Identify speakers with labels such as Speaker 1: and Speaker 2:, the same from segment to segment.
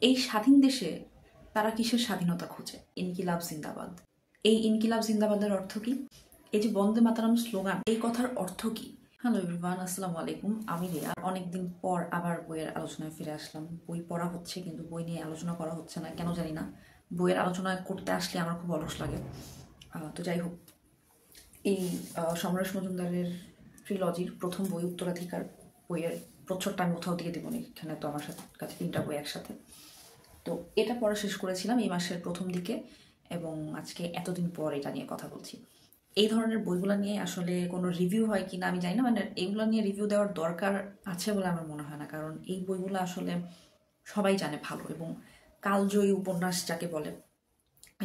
Speaker 1: এই স্বাধীন দেশে তারা কিসের স্বাধীনতা খোঁজে? ইনকিলাব জিন্দাবাদ। এই ইনকিলাব জিন্দাবাদের অর্থ কি? এই যে বন্দে মাতারাম স্লোগান, এই কথার অর্থ কি? হ্যালো এভরিওয়ান, আসসালামু আলাইকুম। আমি রিয়া। অনেকদিন পর আবার বইয়ের আলোচনায় ফিরে আসলাম। বই পড়া হচ্ছে কিন্তু বই নিয়ে আলোচনা করা হচ্ছে না, কেন জানি না। বইয়ের আলোচনা করতে আসলে আমার খুব অলস লাগে। তো যাই হোক, এই সমরেশ মজুমদারের ট্রিলজির প্রথম বই উত্তরাধিকার বইয়ের প্রচ্ছদটা আমি কোথাও দিয়ে দেবো না, এখানে তো আমার কাছে 3টা বই একসাথে। তো এটা পড়া শেষ করেছিলাম এই মাসের প্রথম দিকে, এবং আজকে এতদিন পর এটা নিয়ে কথা বলছি। এই ধরনের বইগুলো নিয়ে আসলে কোনো রিভিউ হয় কি না আমি জানি না, মানে এইগুলো নিয়ে রিভিউ দেওয়ার দরকার আছে বলে আমার মনে হয় না, কারণ এই বইগুলো আসলে সবাই জানে ভালো, এবং কালজয়ী উপন্যাস যাকে বলে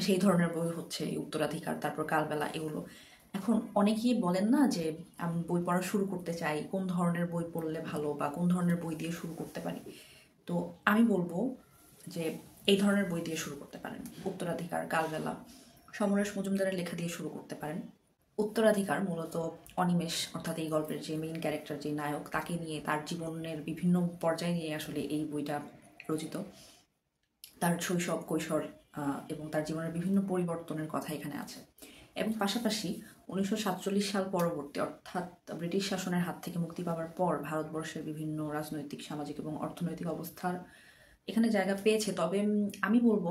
Speaker 1: সেই ধরনের বই হচ্ছে এই উত্তরাধিকার, তারপর কালবেলা, এগুলো। এখন অনেকেই বলেন না যে আমি বই পড়া শুরু করতে চাই, কোন ধরনের বই পড়লে ভালো বা কোন ধরনের বই দিয়ে শুরু করতে পারি। তো আমি বলবো যে এই ধরনের বই দিয়ে শুরু করতে পারেন। উত্তরাধিকার, কালবেলা, সমরেশ মজুমদারের লেখা দিয়ে শুরু করতে পারেন। উত্তরাধিকার মূলত অনিমেষ, অর্থাৎ এই গল্পের যে মেইন ক্যারেক্টার, যে নায়ক, তাকে নিয়ে, তার জীবনের বিভিন্ন পর্যায়ে নিয়ে আসলে এই বইটা রচিত। তার শৈশব, কৈশোর এবং তার জীবনের বিভিন্ন পরিবর্তনের কথা এখানে আছে। এবং পাশাপাশি 1947 সাল পরবর্তী, অর্থাৎ ব্রিটিশ শাসনের হাত থেকে মুক্তি পাওয়ার পর ভারতবর্ষের বিভিন্ন রাজনৈতিক, সামাজিক এবং অর্থনৈতিক অবস্থার এখানে জায়গা পেয়েছে। তবে আমি বলবো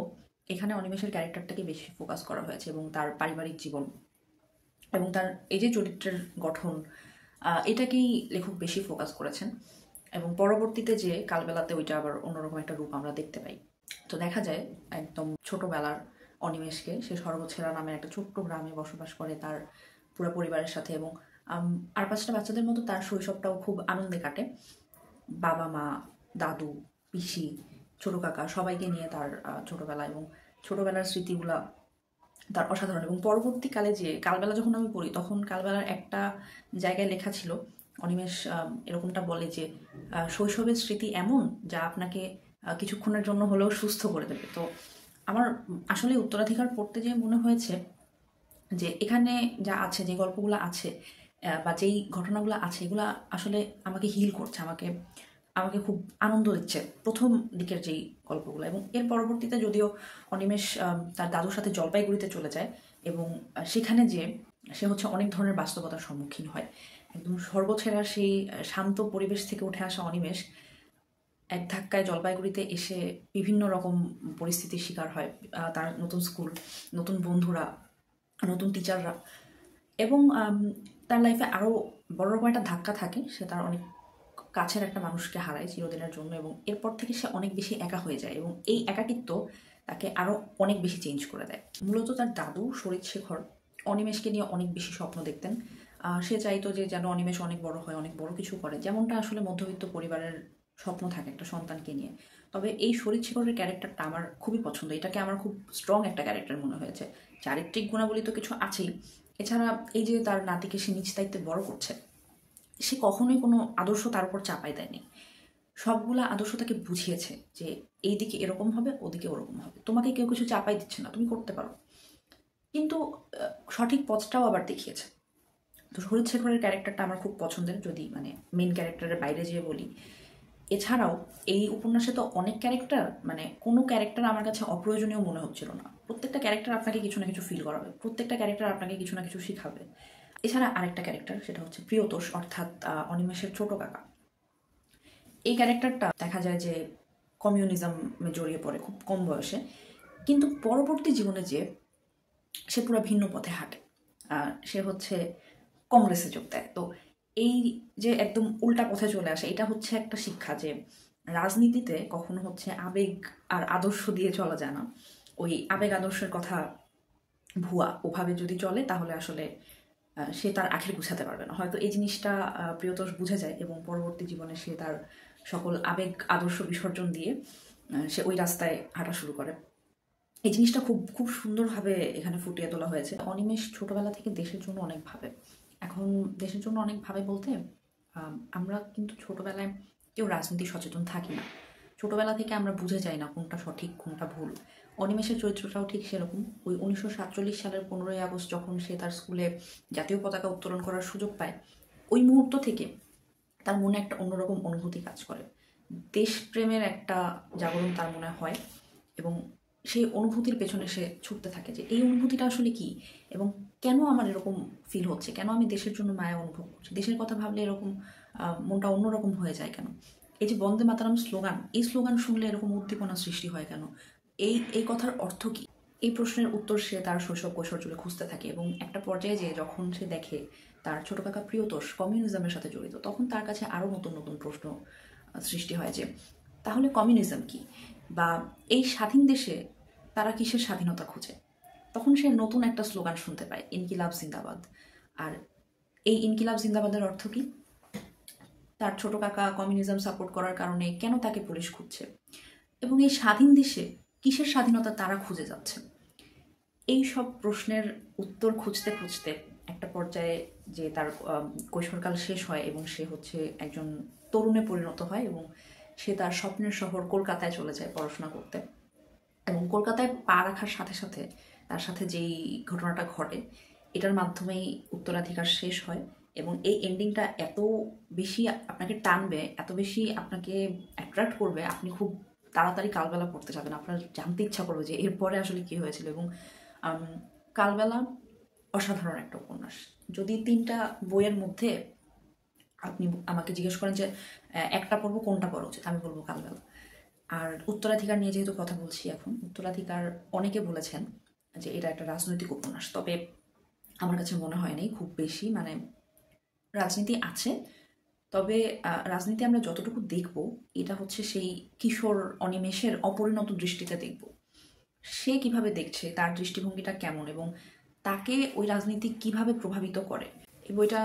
Speaker 1: এখানে অনিমেষের ক্যারেক্টারটাকে বেশি ফোকাস করা হয়েছে, এবং তার পারিবারিক জীবন এবং তার এই যে চরিত্রের গঠন, এটাকেই লেখক বেশি ফোকাস করেছেন। এবং পরবর্তীতে যে কালবেলাতে ওইটা আবার অন্যরকম একটা রূপ আমরা দেখতে পাই। তো দেখা যায় একদম ছোটবেলার অনিমেষকে, সে স্বর্গছেরা নামের একটা ছোট্ট গ্রামে বসবাস করে তার পুরো পরিবারের সাথে, এবং আর 5টা বাচ্চাদের মতো তার শৈশবটাও খুব আনন্দে কাটে। বাবা মা, দাদু, পিসি, ছোট কাকা সবাইকে নিয়ে তার ছোটবেলা এবং ছোটবেলার স্মৃতিগুলা তার অসাধারণ। এবং পরবর্তীকালে যে কালবেলা যখন আমি পড়ি, তখন কালবেলার একটা জায়গায় লেখা ছিল, অনিমেষ এরকমটা বলে যে শৈশবের স্মৃতি এমন যা আপনাকে কিছুক্ষণের জন্য হলেও সুস্থ করে দেবে। তো আমার আসলে উত্তরাধিকার পড়তে যেয়ে মনে হয়েছে যে এখানে যা আছে, যে গল্পগুলো আছে বা যেই ঘটনাগুলো আছে, এগুলো আসলে আমাকে হিল করছে, আমাকে আমাকে খুব আনন্দ দিচ্ছে প্রথম দিকের যেই গল্পগুলো। এবং এর পরবর্তীতে যদিও অনিমেষ তার দাদুর সাথে জলপাইগুড়িতে চলে যায়, এবং সেখানে যে সে হচ্ছে অনেক ধরনের বাস্তবতার সম্মুখীন হয়। একদম সর্বছেরা সেই শান্ত পরিবেশ থেকে উঠে আসা অনিমেষ এক ধাক্কায় জলপাইগুড়িতে এসে বিভিন্ন রকম পরিস্থিতির শিকার হয়। তার নতুন স্কুল, নতুন বন্ধুরা, নতুন টিচাররা, এবং তার লাইফে আরও বড় রকম একটা ধাক্কা থাকে। সে তার অনেক কাছের একটা মানুষকে হারায় চিরদিনের জন্য, এবং এরপর থেকে সে অনেক বেশি একা হয়ে যায়, এবং এই একাকিত্ব তাকে আরও অনেক বেশি চেঞ্জ করে দেয়। মূলত তার দাদু শরীর শেখর অনিমেষকে নিয়ে অনেক বেশি স্বপ্ন দেখতেন। সে চাইতো যে যেন অনিমেষ অনেক বড় হয়, অনেক বড় কিছু করে, যেমনটা আসলে মধ্যবিত্ত পরিবারের স্বপ্ন থাকে একটা সন্তানকে নিয়ে। তবে এই শরীর শেখরের ক্যারেক্টারটা আমার খুবই পছন্দ, এটাকে আমার খুব স্ট্রং একটা ক্যারেক্টার মনে হয়েছে। চারিত্রিক গুণাবলী তো কিছু আছেই, এছাড়া এই যে তার নাতিকে সে নিজ দায়িত্বে বড় করছে, সে কখনোই কোনো আদর্শ তার উপর চাপাই দেয়নি। সবগুলা আদর্শ তাকে বুঝিয়েছে যে এইদিকে এরকম হবে, ওদিকে ওরকম হবে, তোমাকে কেউ কিছু চাপাই দিচ্ছে না, তুমি করতে পারো। কিন্তু সঠিক পথটাও আবার দেখিয়েছে। তো শরীর শেখরের ক্যারেক্টারটা আমার খুব পছন্দের, যদি মানে মেন ক্যারেক্টারের বাইরে যেয়ে বলি। এছাড়াও এই উপন্যাসে তো অনেক ক্যারেক্টার, মানে কোনো ক্যারেক্টার আমার কাছে অপ্রয়োজনীয় মনে হচ্ছিল না। প্রত্যেকটা ক্যারেক্টার আপনাকে কিছু না কিছু ফিল করাবে, প্রত্যেকটা ক্যারেক্টার আপনাকে কিছু না কিছু শিখাবে। এছাড়া আরেকটা ক্যারেক্টার, সেটা হচ্ছে প্রিয়তোষ, অর্থাৎ অনিমেষের ছোট কাকা। এই ক্যারেক্টারটা দেখা যায় যে কমিউনিজমে জড়িয়ে পড়ে খুব কম বয়সে, কিন্তু পরবর্তী জীবনে যে সে পুরো ভিন্ন পথে হাঁটে। সে হচ্ছে কংগ্রেসে যোগ দেয়। তো এই যে একদম উল্টা পথে চলে আসে, এটা হচ্ছে একটা শিক্ষা যে রাজনীতিতে কখনো হচ্ছে আবেগ আর আদর্শ দিয়ে চলা যায় না। ওই আবেগ আদর্শের কথা ভুয়া, ওভাবে যদি চলে তাহলে আসলে সে তার আখের গুছাতে পারবে না। হয়তো এই জিনিসটা প্রিয়তোষ বুঝে যায়, এবং পরবর্তী জীবনে সে তার সকল আবেগ আদর্শ বিসর্জন দিয়ে সে ওই রাস্তায় হাঁটা শুরু করে। এই জিনিসটা খুব খুব সুন্দরভাবে এখানে ফুটিয়ে তোলা হয়েছে। অনিমেষ ছোটবেলা থেকে দেশের জন্য অনেক ভাবে। এখন দেশের জন্য অনেক ভাবে বলতে, আমরা কিন্তু ছোটবেলায় কেউ রাজনীতি সচেতন থাকি না। ছোটবেলা থেকে আমরা বুঝে যাই না কোনটা সঠিক কোনটা ভুল। অনিমেষের চরিত্রটাও ঠিক সেরকম। ওই 1947 সালের 15ই আগস্ট যখন সে তার স্কুলে জাতীয় পতাকা উত্তোলন করার সুযোগ পায়, ওই মুহূর্ত থেকে তার মনে একটা অন্যরকম অনুভূতি কাজ করে দেশপ্রেমের একটা জাগরণ তার মনে হয় এবং সেই অনুভূতির পেছনে সে ছুটতে থাকে যে এই অনুভূতিটা আসলে কি এবং কেন আমার এরকম ফিল হচ্ছে, কেন আমি দেশের জন্য মায়া অনুভব করছি, দেশের কথা ভাবলে এরকম মনটা অন্যরকম হয়ে যায় কেন। এই যে বন্দে মাতারাম স্লোগান, এই স্লোগান শুনলে এরকম উদ্দীপনা সৃষ্টি হয় কেন, এই এই কথার অর্থ কি, এই প্রশ্নের উত্তর সে তার শৈশব কৈশোর জুড়ে খুঁজতে থাকে এবং একটা পর্যায়ে যে যখন সে দেখে তার ছোট কাকা প্রিয়তোষ কমিউনিজমের সাথে জড়িত, তখন তার কাছে আরও নতুন নতুন প্রশ্ন সৃষ্টি হয় যে তাহলে কমিউনিজম কি, বা এই স্বাধীন দেশে তারা কিসের স্বাধীনতা খোঁজে। তখন সে নতুন একটা স্লোগান শুনতে পায়, ইনকিলাব জিন্দাবাদ। আর এই ইনকিলাব জিন্দাবাদের অর্থ কি, তার ছোট কাকা কমিউনিজম সাপোর্ট করার কারণে কেন তাকে পুলিশ খুঁজছে এবং এই স্বাধীন দেশে কিসের স্বাধীনতা তারা খুঁজে যাচ্ছে। এই সব প্রশ্নের উত্তর খুঁজতে খুঁজতে একটা পর্যায়ে যে তার কৈশোরকাল শেষ হয় এবং সে হচ্ছে একজন তরুণে পরিণত হয় এবং সে তার স্বপ্নের শহর কলকাতায় চলে যায় পড়াশোনা করতে। এবং কলকাতায় পা রাখার সাথে সাথে তার সাথে যেই ঘটনাটা ঘটে এটার মাধ্যমেই উত্তরাধিকার শেষ হয় এবং এই এন্ডিংটা এত বেশি আপনাকে টানবে, এত বেশি আপনাকে অ্যাট্রাক্ট করবে, আপনি খুব তাড়াতাড়ি কালবেলা পড়তে যাবেন, আপনার জানতে ইচ্ছা করবে যে এরপরে আসলে কী হয়েছিল। এবং কালবেলা অসাধারণ একটা উপন্যাস। যদি 3টা বইয়ের মধ্যে আপনি আমাকে জিজ্ঞেস করেন যে একটা পড়বো কোনটা পড়া উচিত, আমি বলবো কালবেলা। আর উত্তরাধিকার নিয়ে যেহেতু কথা বলছি, এখন উত্তরাধিকার অনেকে বলেছেন যে এটা একটা রাজনৈতিক উপন্যাস, তবে আমার কাছে মনে হয়নি খুব বেশি, মানে রাজনীতি আছে, তবে রাজনীতি আমরা যতটুকু দেখব এটা হচ্ছে সেই কিশোর অনিমেষের অপরিণত দৃষ্টিতে দেখব, সে কিভাবে দেখছে, তার দৃষ্টিভঙ্গিটা কেমন এবং তাকে ওই রাজনীতি কিভাবে প্রভাবিত করে। এই বইটা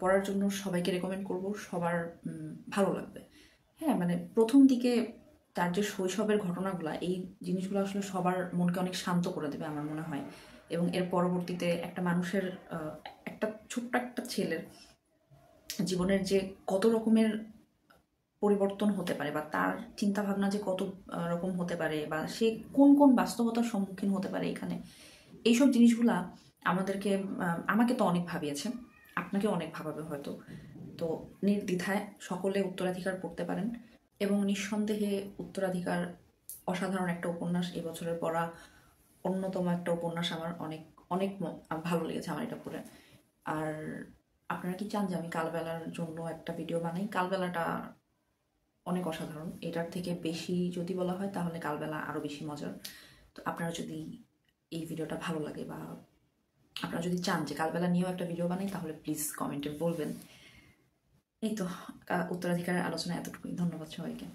Speaker 1: পড়ার জন্য সবাইকে রেকমেন্ড করব, সবার ভালো লাগবে। হ্যাঁ, মানে প্রথম দিকে তার যে শৈশবের ঘটনাগুলো, এই জিনিসগুলো আসলে সবার মনকে অনেক শান্ত করে দেবে আমার মনে হয়। এবং এর পরবর্তীতে একটা মানুষের একটা ছোট্ট একটা ছেলের জীবনের যে কত রকমের পরিবর্তন হতে পারে বা তার চিন্তা ভাবনা যে কত রকম হতে পারে বা সে কোন কোন বাস্তবতার সম্মুখীন হতে পারে এখানে, এইসব জিনিসগুলা আমাদেরকে আমাকে তো অনেক ভাবিয়েছে, আপনাকে অনেক ভাবাবে হয়তো। তো নির্দ্বিধায় সকলে উত্তরাধিকার পড়তে পারেন এবং নিঃসন্দেহে উত্তরাধিকার অসাধারণ একটা উপন্যাস, এবছরের পড়া অন্যতম একটা উপন্যাস। আমার অনেক অনেক ভালো লেগেছে আমার এটা পড়ে। আর আপনারা কি চান যে আমি কালবেলার জন্য একটা ভিডিও বানাই? কালবেলাটা অনেক অসাধারণ, এটার থেকে বেশি যদি বলা হয় তাহলে কালবেলা আরও বেশি মজার। তো আপনারা যদি এই ভিডিওটা ভালো লাগে বা আপনারা যদি চান যে কালবেলা নিয়েও একটা ভিডিও বানাই তাহলে প্লিজ কমেন্টে বলবেন। এই তো উত্তরাধিকারের আলোচনা এতটুকুই, ধন্যবাদ সবাইকে।